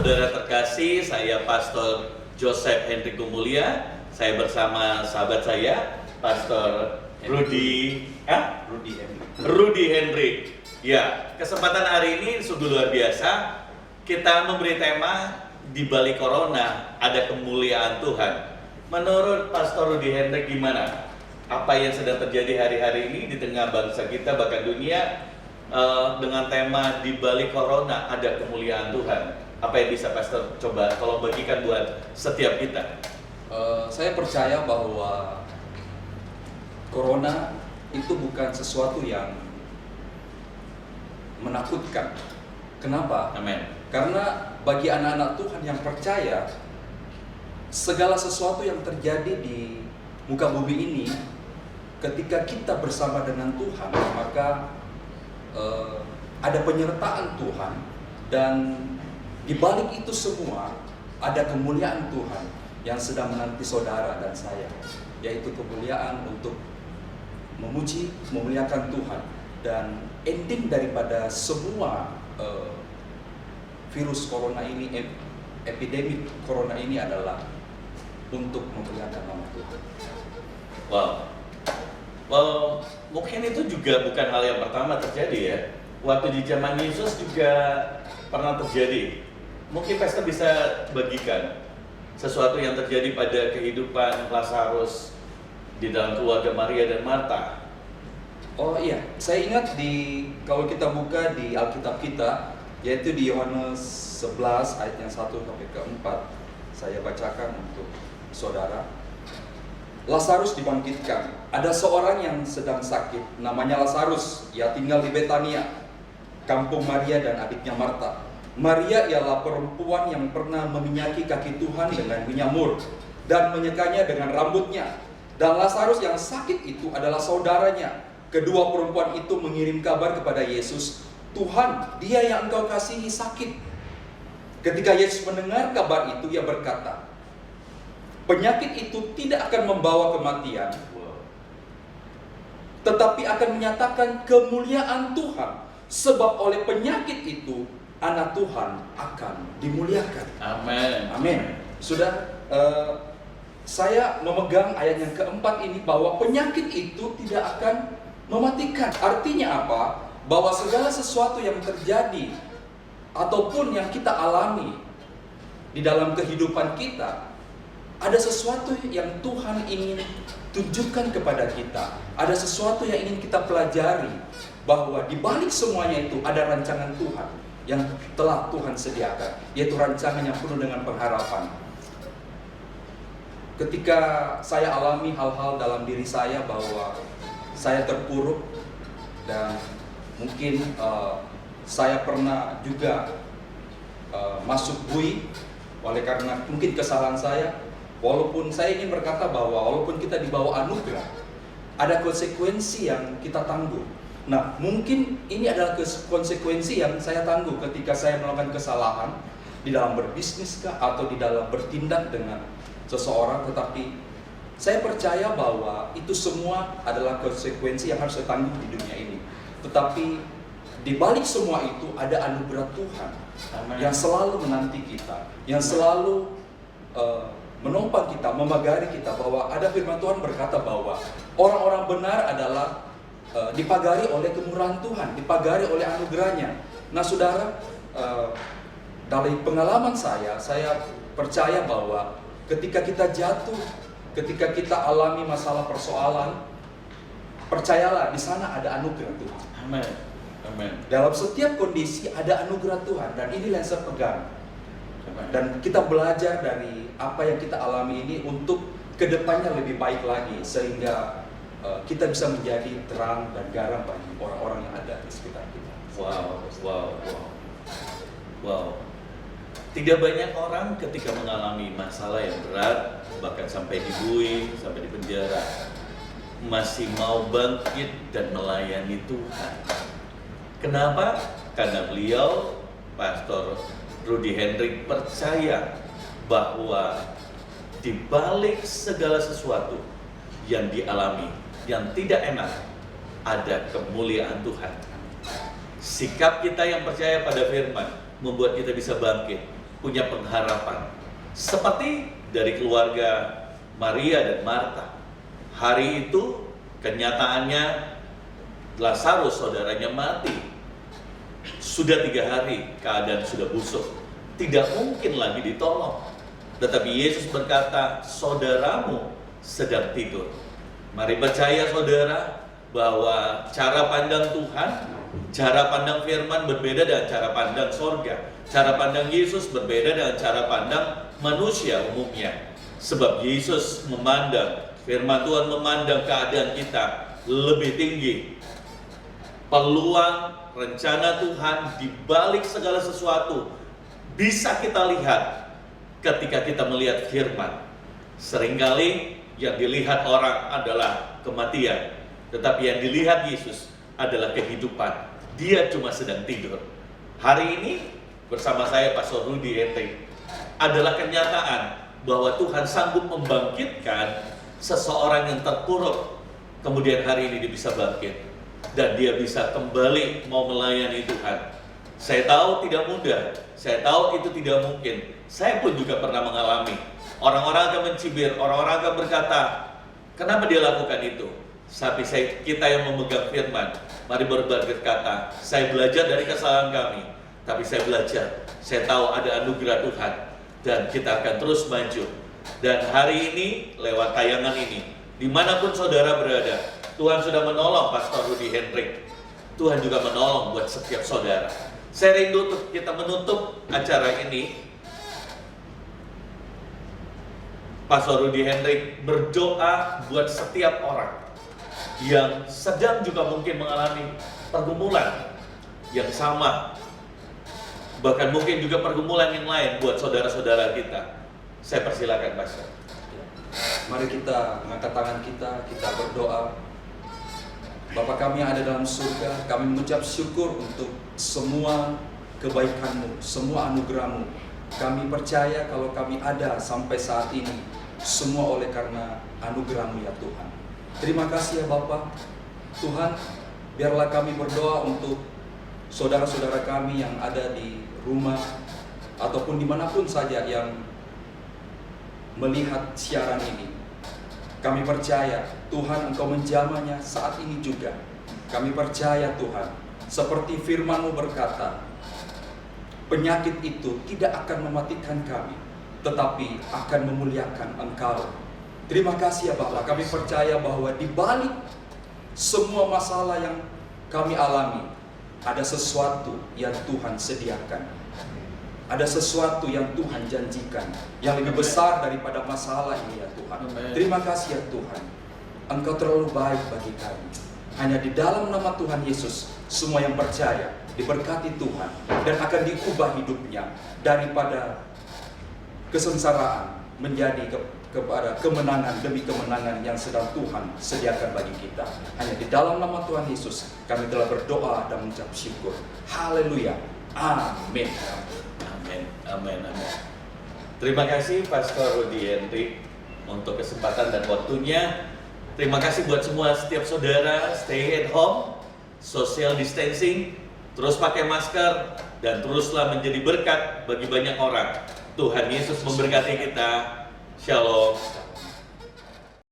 saudara terkasih, saya Pastor Joseph Hendrik Gumulia. Saya bersama sahabat saya, Pastor Rudy Hendrik. Ya, kesempatan hari ini sungguh luar biasa. Kita memberi tema di balik corona ada kemuliaan Tuhan. Menurut Pastor Rudy Hendrik gimana? Apa yang sedang terjadi hari-hari ini di tengah bangsa kita bahkan dunia dengan tema di balik corona ada kemuliaan Tuhan? Apa yang bisa Pastor coba tolong bagikan buat setiap kita? Saya percaya bahwa corona itu bukan sesuatu yang menakutkan. Kenapa? Amin. Karena bagi anak-anak Tuhan yang percaya, segala sesuatu yang terjadi di muka bumi ini, ketika kita bersama dengan Tuhan, maka ada penyertaan Tuhan, dan di balik itu semua ada kemuliaan Tuhan yang sedang menanti saudara dan saya, yaitu kemuliaan untuk memuji, memuliakan Tuhan. Dan ending daripada semua virus corona ini, epidemi corona ini adalah untuk memuliakan nama Tuhan. Wow, mungkin itu juga bukan hal yang pertama terjadi ya. Waktu di zaman Yesus juga pernah terjadi. Mungkin Pastor bisa bagikan sesuatu yang terjadi pada kehidupan Lazarus di dalam keluarga Maria dan Marta. Oh iya, saya ingat kalau kita buka di Alkitab kita, yaitu di Yohanes 11 ayatnya 1 sampai ke 4, saya bacakan untuk saudara. Lazarus dibangkitkan. Ada seorang yang sedang sakit, namanya Lazarus. Ia tinggal di Betania, kampung Maria dan adiknya Marta. Maria ialah perempuan yang pernah meminyaki kaki Tuhan dengan minyak mur dan menyekanya dengan rambutnya. Dan Lazarus yang sakit itu adalah saudaranya. Kedua perempuan itu mengirim kabar kepada Yesus, "Tuhan, dia yang engkau kasihi sakit." Ketika Yesus mendengar kabar itu, ia berkata, "Penyakit itu tidak akan membawa kematian, tetapi akan menyatakan kemuliaan Tuhan. Sebab oleh penyakit itu, anak Tuhan akan dimuliakan." Amin. Amin. Sudah, saya memegang ayat yang keempat ini, bahwa penyakit itu tidak akan mematikan. Artinya apa? Bahwa segala sesuatu yang terjadi ataupun yang kita alami di dalam kehidupan kita, ada sesuatu yang Tuhan ingin tunjukkan kepada kita. Ada sesuatu yang ingin kita pelajari, bahwa di balik semuanya itu ada rancangan Tuhan yang telah Tuhan sediakan, yaitu rancangan yang penuh dengan pengharapan. Ketika saya alami hal-hal dalam diri saya bahwa saya terpuruk, dan mungkin saya pernah juga masuk bui oleh karena mungkin kesalahan saya. Walaupun saya ingin berkata bahwa walaupun kita dibawa anugerah, ada konsekuensi yang kita tangguh. Nah, mungkin ini adalah konsekuensi yang saya tangguh ketika saya melakukan kesalahan di dalam berbisnis kah, atau di dalam bertindak dengan seseorang. Tetapi saya percaya bahwa itu semua adalah konsekuensi yang harus saya tanggung di dunia ini. Tetapi di balik semua itu ada anugerah Tuhan. Amen. Yang selalu menanti kita, yang selalu menopang kita, memagari kita, bahwa ada firman Tuhan berkata bahwa orang-orang benar adalah dipagari oleh kemurahan Tuhan, dipagari oleh anugerahnya. Nah saudara, dari pengalaman saya percaya bahwa ketika kita jatuh, ketika kita alami masalah persoalan, percayalah di sana ada anugerah Tuhan. Amin. Amin. Dalam setiap kondisi ada anugerah Tuhan, dan inilah yang saya pegang. Dan kita belajar dari apa yang kita alami ini untuk kedepannya lebih baik lagi, sehingga kita bisa menjadi terang dan garam bagi orang-orang yang ada di sekitar kita. Wow. Tidak banyak orang ketika mengalami masalah yang berat, bahkan sampai dibui, sampai di penjara, masih mau bangkit dan melayani Tuhan. Kenapa? Karena beliau, Pastor Rudy Hendrik, percaya bahwa di balik segala sesuatu yang dialami, yang tidak enak, ada kemuliaan Tuhan. Sikap kita yang percaya pada firman membuat kita bisa bangkit punya pengharapan. Seperti dari keluarga Maria dan Marta. Hari itu kenyataannya Lazarus saudaranya mati. Sudah 3 hari keadaan sudah busuk. Tidak mungkin lagi ditolong. Tetapi Yesus berkata, saudaramu sedang tidur. Mari percaya saudara bahwa cara pandang Tuhan, cara pandang firman berbeda dengan cara pandang sorga. Cara pandang Yesus berbeda dengan cara pandang manusia umumnya. Sebab Yesus memandang, firman Tuhan memandang keadaan kita lebih tinggi. Peluang, rencana Tuhan di balik segala sesuatu bisa kita lihat ketika kita melihat firman. Seringkali yang dilihat orang adalah kematian, tetapi yang dilihat Yesus adalah kehidupan. Dia cuma sedang tidur. Hari ini bersama saya Pastor Rudy Hendrik adalah kenyataan bahwa Tuhan sanggup membangkitkan seseorang yang terpuruk. Kemudian hari ini dia bisa bangkit dan dia bisa kembali mau melayani Tuhan. Saya tahu tidak mudah, saya tahu itu tidak mungkin. Saya pun juga pernah mengalami. Orang-orang akan mencibir, orang-orang akan berkata, kenapa dia lakukan itu? Tapi kita yang memegang firman, mari berkata, saya belajar dari kesalahan kami, tapi saya belajar, saya tahu ada anugerah Tuhan, dan kita akan terus maju. Dan hari ini, lewat tayangan ini, dimanapun saudara berada, Tuhan sudah menolong Pastor Rudy Hendrik. Tuhan juga menolong buat setiap saudara. Saya rindu untuk kita menutup acara ini. Pastor Rudy Hendrik berdoa buat setiap orang yang sedang juga mungkin mengalami pergumulan yang sama. Bahkan mungkin juga pergumulan yang lain buat saudara-saudara kita. Saya persilakan, Pastor. Mari kita mengangkat tangan kita berdoa. Bapa kami yang ada dalam surga, kami mengucap syukur untuk semua kebaikan-Mu, semua anugerah-Mu. Kami percaya kalau kami ada sampai saat ini, semua oleh karena anugerah-Mu ya Tuhan. Terima kasih ya Bapa. Tuhan, biarlah kami berdoa untuk saudara-saudara kami yang ada di rumah, ataupun dimanapun saja yang melihat siaran ini. Kami percaya Tuhan Engkau menjamahnya saat ini juga. Kami percaya Tuhan, seperti firman-Mu berkata, penyakit itu tidak akan mematikan kami, tetapi akan memuliakan Engkau. Terima kasih ya Bapak, kami percaya bahwa di balik semua masalah yang kami alami, ada sesuatu yang Tuhan sediakan. Ada sesuatu yang Tuhan janjikan, yang lebih besar daripada masalah ini ya Tuhan. Terima kasih ya Tuhan, Engkau terlalu baik bagi kami. Hanya di dalam nama Tuhan Yesus, semua yang percaya diberkati Tuhan dan akan diubah hidupnya daripada kesengsaraan menjadi kepada kemenangan demi kemenangan yang sedang Tuhan sediakan bagi kita. Hanya di dalam nama Tuhan Yesus kami telah berdoa dan mengucap syukur. Haleluya. Amin. Amin. Terima kasih Pastor Rudy Hendrik untuk kesempatan dan waktunya. Terima kasih buat semua setiap saudara. Stay at home, social distancing, terus pakai masker, dan teruslah menjadi berkat bagi banyak orang. Tuhan Yesus memberkati kita. Shalom.